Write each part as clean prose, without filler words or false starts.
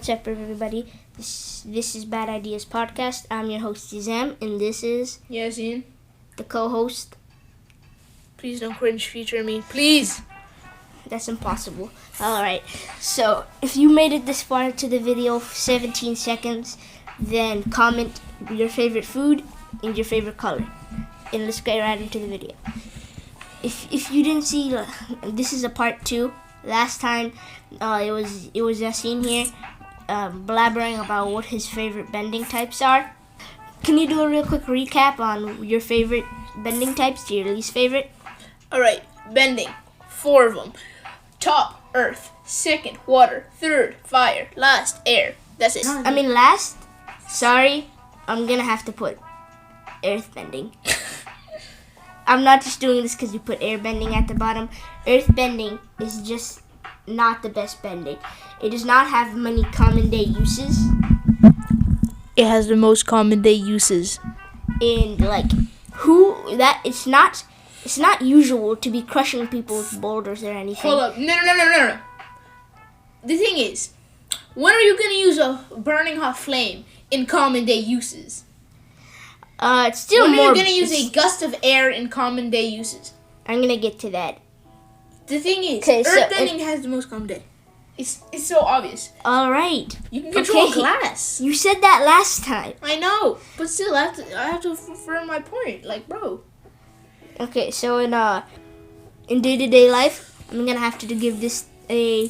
What's up, everybody? This is Bad Ideas Podcast. I'm your host, Zam, and this is Yasin. the co-host. Please don't cringe feature me. Please! That's impossible. Alright, so if you made it this far into the video, 17 seconds, then comment your favorite food and your favorite color. And let's get right into the video. If you didn't see, this is a part 2. Last time, it was Yasin here, blabbering about what his favorite bending types are. Can you do a real quick recap on your favorite bending types to your least favorite? Alright, bending. 4 of them. Top, earth. Second, water. Third, fire. Last, air. That's it. Last, sorry, I'm gonna have to put earth bending. I'm not just doing this because you put air bending at the bottom. Earth bending is just not the best bending. It does not have many common day uses. It has the most common day uses. And it's not usual to be crushing people with boulders or anything. Hold up. No. The thing is, when are you going to use a burning hot flame in common day uses? It's still when more. When are you going to use a gust of air in common day uses? I'm going to get to that. The thing is, earthbending has the most common day. It's so obvious. All right. You can control glass. You said that last time. I know, but still, I have to affirm my point. Like, bro. Okay, so in day-to-day life, I'm gonna have to give this a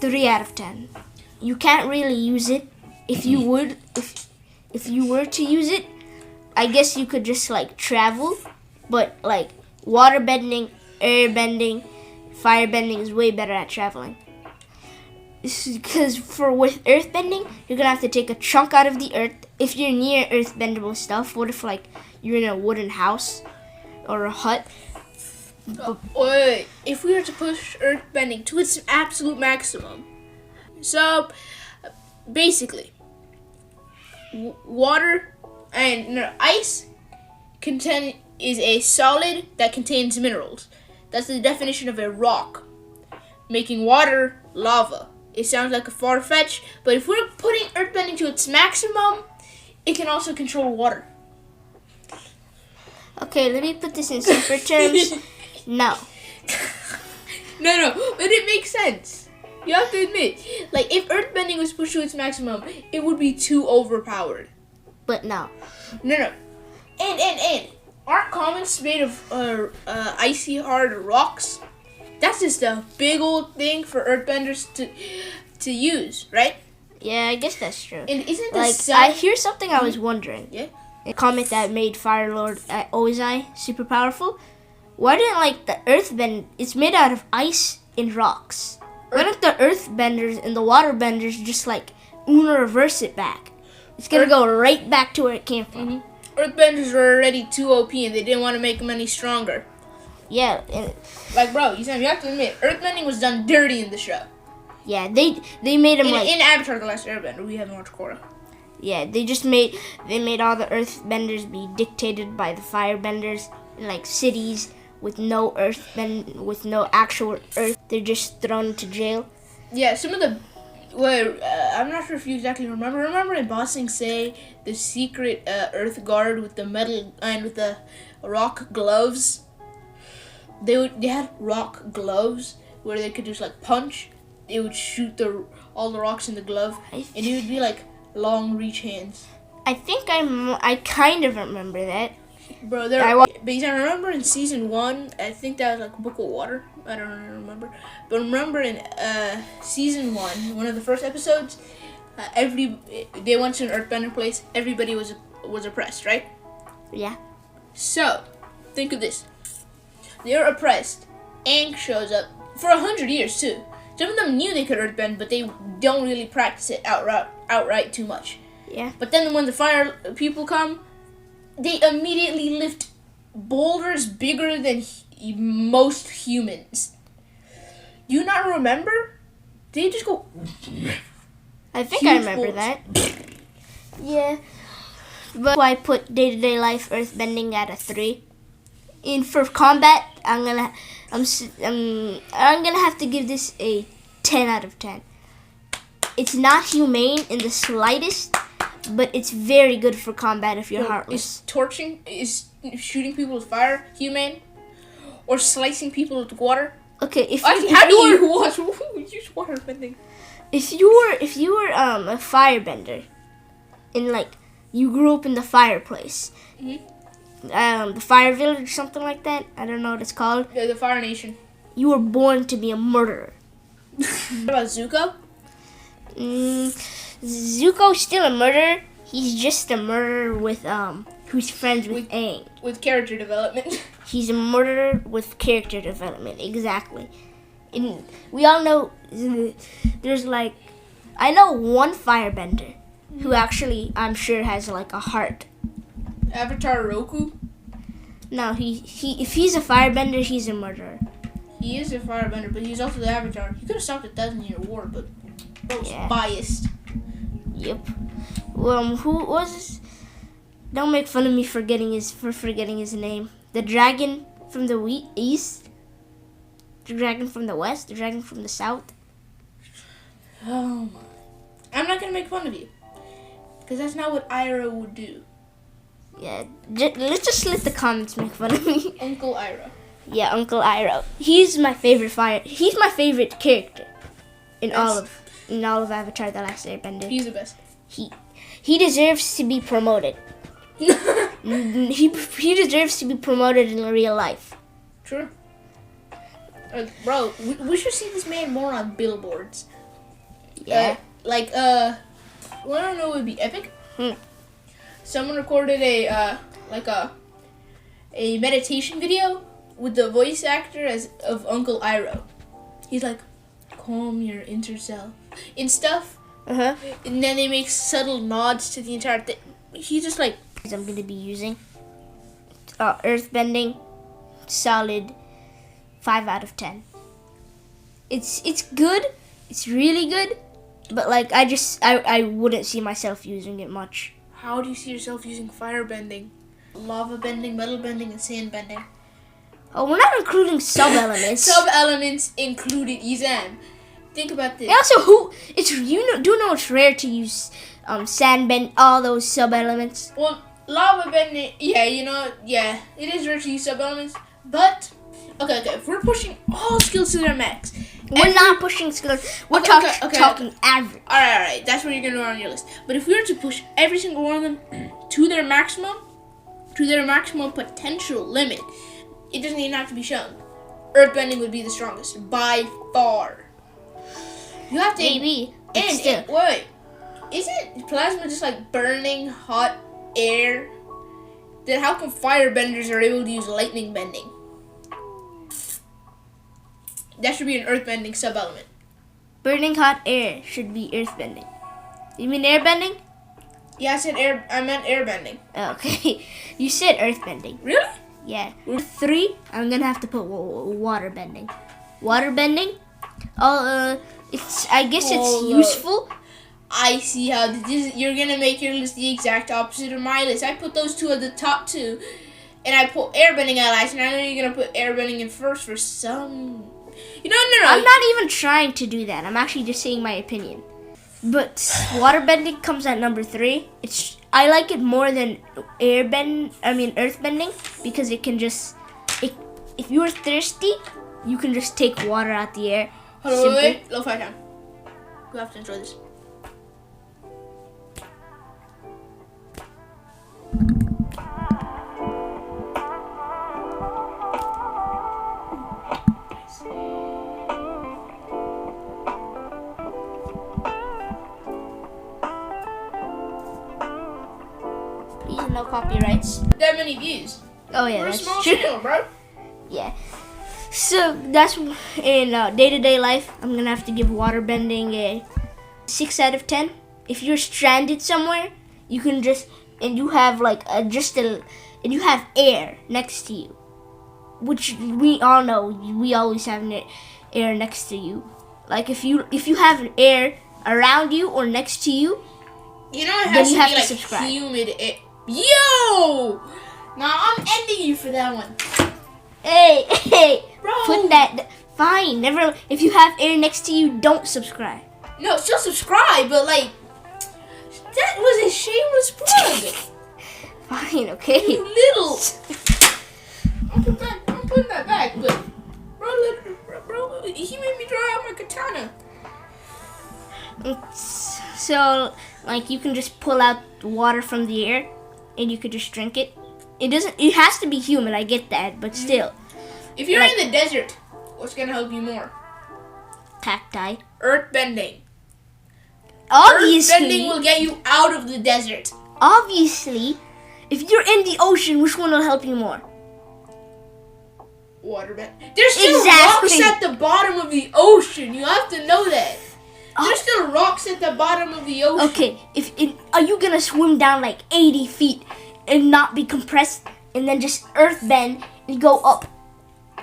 3 out of 10. You can't really use it. If you were to use it, I guess you could just travel, but water bending, air bending, fire bending is way better at traveling. Because with earth bending, you're gonna have to take a chunk out of the earth. If you're near earth bendable stuff, what if you're in a wooden house or a hut? Wait. If we were to push earth bending to its absolute maximum, so basically, water and ice is a solid that contains minerals. That's the definition of a rock. Making water lava. It sounds like a far-fetched, but if we're putting earthbending to its maximum, it can also control water. Okay, let me put this in simpler terms. No, but it makes sense. You have to admit, if earthbending was pushed to its maximum, it would be too overpowered. But no. And aren't comets made of icy hard rocks? That's just a big old thing for earthbenders to use, right? Yeah, I guess that's true. And isn't the sun... I hear something I was wondering. Yeah? A comet that made Fire Lord Ozai super powerful. Why didn't the earth bend? It's made out of ice and rocks. Why don't the earth benders and the water benders just Uno reverse it back? It's gonna go right back to where it came from. Mm-hmm. Earthbenders were already too OP and they didn't want to make them any stronger. Yeah. Bro, you have to admit, earthbending was done dirty in the show. Yeah, they made them in Avatar: The Last Airbender. We haven't watched Korra. Yeah, they made all the earthbenders be dictated by the firebenders in cities with no with no actual earth. They're just thrown into jail. Yeah, some of the I'm not sure if you exactly remember. Remember in Ba Sing Se, the secret earth guard with the metal and with the rock gloves? They had rock gloves where they could just punch. They would shoot all the rocks in the glove, and it would be long reach hands. I think I kind of remember that. Bro, because I remember in season 1, I think that was Book of Water. I don't really remember. But remember in season 1, one of the first episodes, they went to an earthbender place. Everybody was oppressed, right? Yeah. So, think of this. They're oppressed. Aang shows up for 100 years too. Some of them knew they could earthbend, but they don't really practice it outright too much. Yeah. But then when the fire people come, they immediately lift boulders bigger than most humans. Do you not remember? They just go... I think I remember that. Yeah. But I put day-to-day life earthbending at a 3. And for combat, I'm gonna have to give this a 10 out of 10. It's not humane in the slightest, but it's very good for combat if you're heartless. Is shooting people with fire humane? Or slicing people with water? Okay, if Actually, you, how if do you were, you use water bending? if you were a firebender, and like you grew up in the fireplace, the fire village or something like that. I don't know what it's called. Yeah, the Fire Nation. You were born to be a murderer. What about Zuko? Zuko's still a murderer. He's just a murderer with who's friends with Aang. With character development. He's a murderer with character development, exactly. And we all know there's like, I know one firebender who actually I'm sure has like a heart. Avatar Roku? No, he if he's a firebender, he's a murderer. He is a firebender, but he's also the Avatar. He could have stopped a 1,000-year war, but was Yeah. biased. Yep. Who was? Don't make fun of me for forgetting his name. The dragon from the east, the dragon from the west, the dragon from the south. Oh my. I'm not gonna make fun of you. Because that's not what Iroh would do. Yeah, let's just let the comments make fun of me. Uncle Iroh. Yeah, Uncle Iroh. He's my favorite He's my favorite character in all of Avatar: The Last Airbender. He's the best. He deserves to be promoted. He deserves to be promoted in real life. True. Bro, we should see this man more on billboards. Yeah. Well, I don't know what would be epic. Someone recorded a meditation video with the voice actor of Uncle Iroh. He's like, calm your inner self and stuff. And then they make subtle nods to the entire thing. He's just like, I'm gonna be using earthbending, solid 5 out of 10. It's good. It's really good. But like I wouldn't see myself using it much. how do you see yourself using fire bending, lava bending, metal bending, and sand bending? Oh, we're not including sub-elements. Sub-elements included, Izam. Think about this. And also, do know it's rare to use sand bend, all those sub-elements. Well, lava bending, it is rare to use sub-elements, but, okay, if we're pushing all skills to their max. We're not pushing skills. We're talking average. Alright, that's what you're going to run on your list. But if we were to push every single one of them to their maximum potential limit, it doesn't even have to be shown. Earthbending would be the strongest, by far. You have to... Maybe. Wait. Isn't plasma just like burning hot air? Then how come firebenders are able to use lightning bending? That should be an earthbending sub-element. Burning hot air should be earthbending. You mean airbending? Yeah, I meant airbending. Okay. You said earthbending. Really? Yeah. 3, I'm gonna have to put waterbending. Waterbending? I guess it's useful. I see how you're gonna make your list the exact opposite of my list. I put those two at the top 2, and I put airbending at last, and I know you're gonna put airbending in first for some... No. I'm not even trying to do that. I'm actually just saying my opinion. But waterbending comes at number 3. I like it more than earthbending because it can just... If you're thirsty, you can just take water out the air. Hold on, wait. Lo-fi time. You have to enjoy this. Please, no copyrights. That many views. Oh yeah, We're a that's small true. channel, bro. Yeah. So that's in day-to-day life. I'm gonna have to give waterbending a 6 out of 10. If you're stranded somewhere, you can you have you have air next to you, which we all know. We always have air next to you. Like if you have air around you or next to you, You know it then has you to have be to like subscribe. humid air. Yo! Nah, I'm ending you for that one. Hey, Bro. put that. Fine. Never. If you have air next to you, don't subscribe. No, still subscribe, but like, that was a shameless plug. Fine, okay. You little. I'm putting that back, but bro, he made me draw out my katana. So, like, you can just pull out water from the air, and you could just drink it. It has to be humid, I get that, but still. If you're like, in the desert, what's gonna help you more? Cacti. Earth bending. Obviously. Earth bending will get you out of the desert. Obviously, if you're in the ocean, which one will help you more? Waterbend. There's still Exactly. rocks at the bottom of the ocean. You have to know that. There's still rocks at the bottom of the ocean. Okay, are you gonna swim down like 80 feet and not be compressed, and then just earth bend and go up?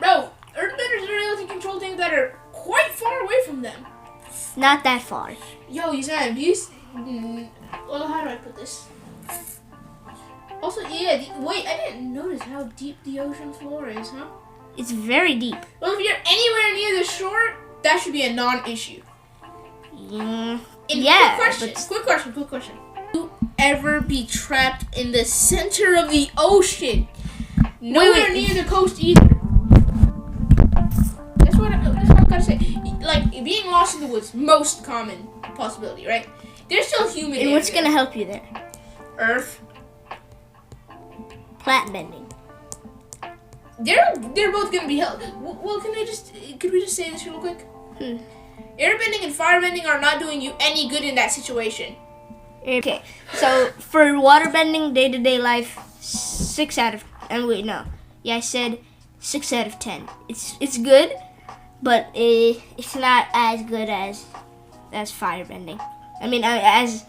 Bro, earthbenders are able to control things that are quite far away from them. Not that far. Yo, you said well, how do I put this? Also, yeah, wait, I didn't notice how deep the ocean floor is, huh? It's very deep. Well, if you're anywhere near the shore, that should be a non-issue. Yeah. Quick question. You ever be trapped in the center of the ocean? Nowhere near the coast either. That's what I'm gonna say. Like, being lost in the woods, most common possibility, right? There's still human. And what's gonna help you there? Earth. Plant bending. They're both gonna be held. Well, could we just say this real quick? Airbending and firebending are not doing you any good in that situation. Okay, so for water bending, day-to-day life, 6 out of... And wait, no. Yeah, I said 6 out of 10. It's good, but it's not as good as firebending. I mean, as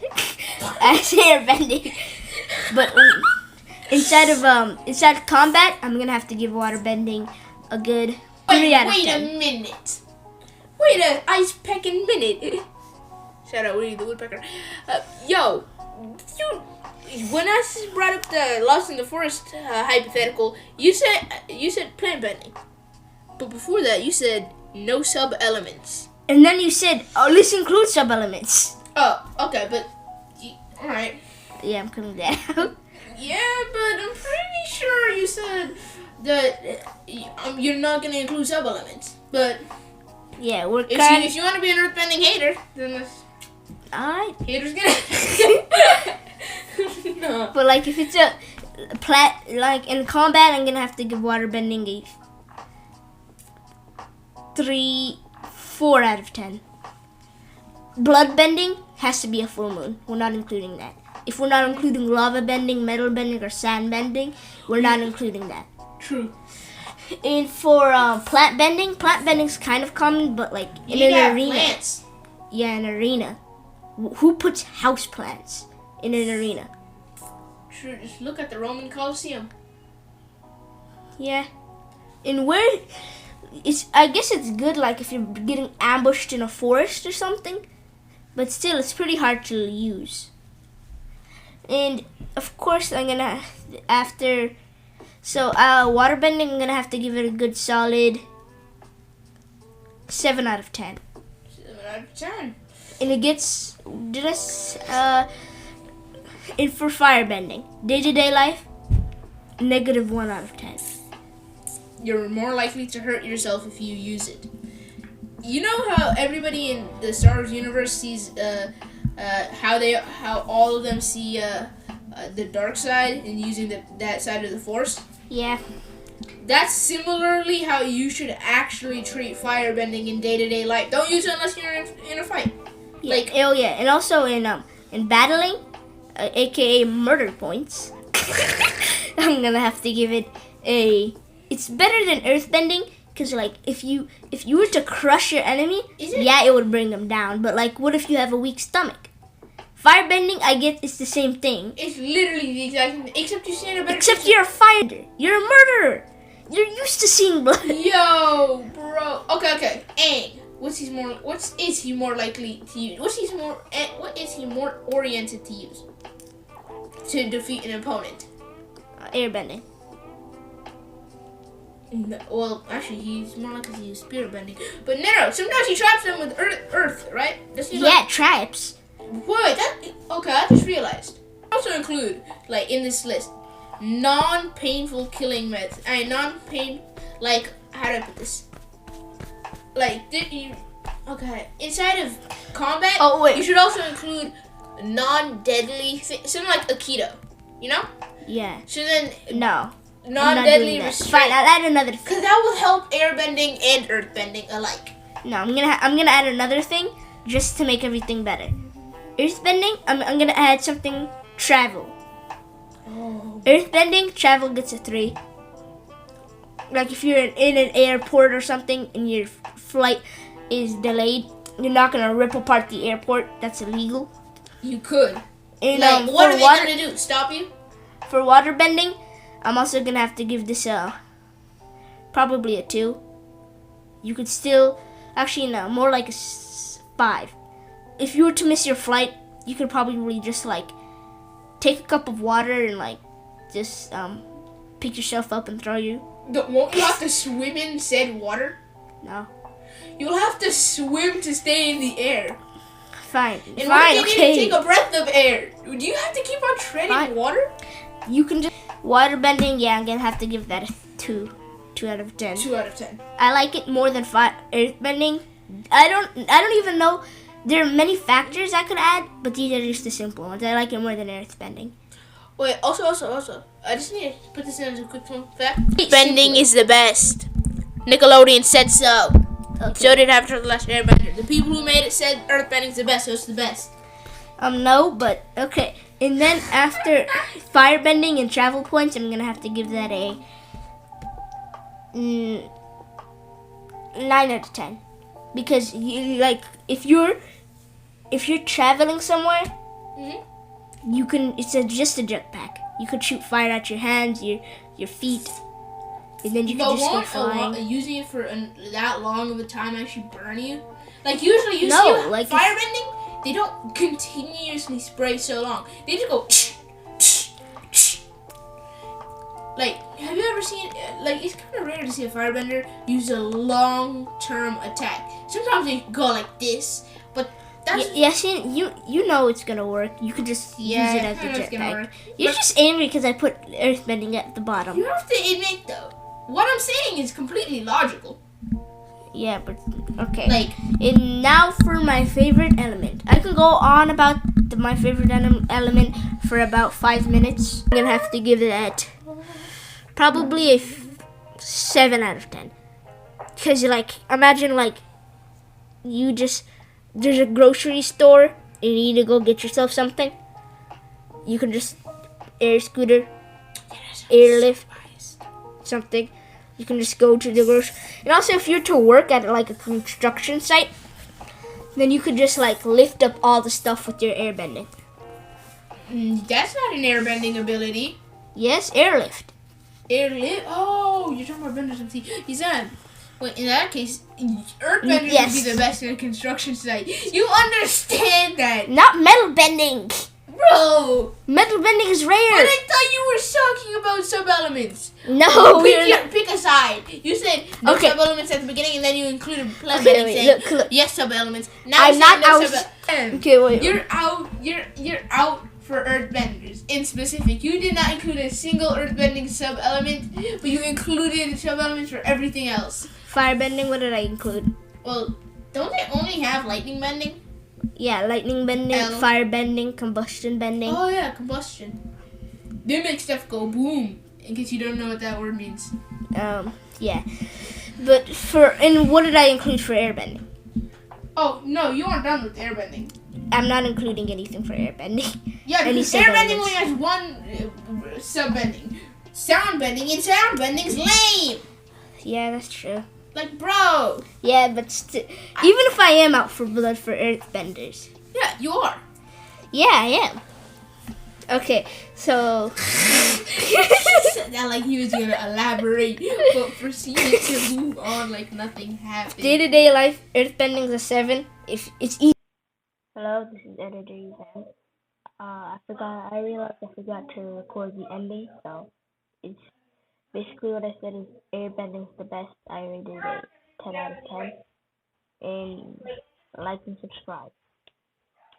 airbending. But inside of combat, I'm gonna have to give water bending a good 3 out of 10. Wait a minute. Wait a ice pecking minute. Shout out Woody the Woodpecker. When I brought up the Lost in the Forest hypothetical, you said plant bending. But before that, you said no sub-elements. And then you said, oh, this includes sub-elements. Oh, okay, but... Alright. Yeah, I'm coming down. Yeah, but I'm pretty sure you said that you're not going to include sub-elements. But... Yeah, we're if you want to be an earthbending hater, then that's... Alright. Haters gonna... No. But like if it's a like in combat, I'm gonna have to give waterbending a 4 out of 10. Bloodbending has to be a full moon. We're not including that. If we're not including lava bending, metal bending, or sand bending, we're not including that. True. And for plant bending's kind of common, but like in an arena. Plants. Yeah, an arena. Who puts house plants in an arena? Sure, just look at the Roman Colosseum. Yeah. And where I guess it's good like if you're getting ambushed in a forest or something, but still it's pretty hard to use. And of course I'm gonna waterbending, I'm gonna have to give it a good solid 7 out of 10. 7 out of 10. And it gets and for firebending, day-to-day life, -1 out of 10. You're more likely to hurt yourself if you use it. You know how everybody in the Star Wars universe sees how all of them see the dark side and using that side of the Force? Yeah. That's similarly how you should actually treat firebending in day-to-day life. Don't use it unless you're in a fight. Yeah. And also in battling, aka murder points, I'm gonna have to give it it's better than earthbending, because like if you were to crush your enemy, it would bring them down, but like what if you have a weak stomach? Firebending, I get it's the same thing. It's literally the exact same thing, except you stand a better Except you're a firebender. You're a murderer. You're used to seeing blood. Yo, bro. Okay. Aang. What is he more likely to use? What is he more oriented to use to defeat an opponent? Airbending. No, well, actually, he's more likely to use spirit bending. But no, sometimes he traps them with earth, right? Does he Yeah, traps. Wait, okay, I just realized. Also include, like, in this list, non-painful killing methods. Non-pain, like, how do I put this? Like, did you, okay, inside of combat, Oh, wait. you should also include non-deadly things, something like Aikido, you know? Yeah. So then, No. non-deadly Fine, restraint. I'll add another thing. Because that will help airbending and earthbending alike. No, I'm gonna add another thing just to make everything better. Earthbending, I'm gonna add something travel. Oh. Earthbending, travel gets a 3. Like if you're in an airport or something and your flight is delayed, you're not gonna rip apart the airport. That's illegal. You could. And Like, what are they gonna do? Stop you? For waterbending, I'm also gonna have to give this probably a 2. You could still, actually no, more like a 5. If you were to miss your flight, you could probably just like take a cup of water and like just pick yourself up and throw you. Won't you have to swim in said water? No. You'll have to swim to stay in the air. Fine. And Fine. what if you Okay. need to take a breath of air? Do you have to keep on treading Fine. water? You can just waterbending. Yeah, I'm gonna have to give that a 2 out of 10. 2 out of 10. I like it more than earthbending. I don't even know. There are many factors I could add, but these are just the simple ones. I like it more than earthbending. Wait, also. I just need to put this in as a quick fun fact. Bending is the best. Nickelodeon said so. Okay. So did Avatar The Last Airbender. The people who made it said earthbending's the best, so it's the best. No, but okay. And then after firebending and travel points, I'm gonna have to give that a 9 out of 10, because you like if you're traveling somewhere, you can. It's just a jetpack. You could shoot fire at your hands, your feet, and then you can But just go won't flying. using it for that long of a time actually burn you? Like usually you No, see like firebending, they don't continuously spray so long. They just go. Like, have you ever seen? Like, it's kind of rare to see a firebender use a long-term attack. Sometimes they go like this, but that's Yes, you know it's gonna work. You could just use it as a it's gonna jetpack. work. You're But just angry because I put earthbending at the bottom. you have to admit though, what I'm saying is completely logical. Yeah, but okay. Like, And now for my favorite element. I can go on about my favorite element for about 5 minutes. I'm gonna have to give that probably a 7 out of 10. Because like, imagine like there's a grocery store and you need to go get yourself something. You can just air scooter, airlift, something. You can just go to the grocery. And also if you're to work at like a construction site, then you could just like lift up all the stuff with your airbending. That's not an airbending ability. Yes, airlift. Airlift? Oh, you're talking about benders and sea. You said, well, in that case, earthbenders Yes. would be the best in a construction site. You understand that, Not metal bending. bro? Metal bending is But rare. I thought you were talking about sub-elements. No, we're not. Pick a side. You said no Okay. sub-elements at the beginning, and then you included Okay, bending, wait, saying look. yes sub-elements. Now I'm you're not saying no out. sub-elements. Okay, wait. You're out. You're out for earthbenders in specific. You did not include a single earthbending sub-element, but you included sub-elements for everything else. Firebending, what did I include? Well, don't they only have lightning bending? Yeah, lightning bending, L. fire bending, combustion bending. Oh yeah, combustion. They make stuff go boom. In case you don't know what that word means. Yeah. But what did I include for airbending? Oh no, you aren't done with airbending. I'm not including anything for airbending. Yeah, Any because airbending sub-elements. only has one sub-bending. Sound bending, and sound bending's lame. Yeah, that's true. Like, bro. Yeah, but even if I am out for blood for earthbenders. Yeah, you are. Yeah, I am. Okay, so Said that like he was gonna elaborate, but proceeded to move on like nothing happened. day-to-day life, earthbending's a 7. If it's easy. Hello, this is Editor Yvan. I realized I forgot to record the ending, so it's Basically, what I said is Airbending is the best. I rated it 10 out of 10. And like and subscribe.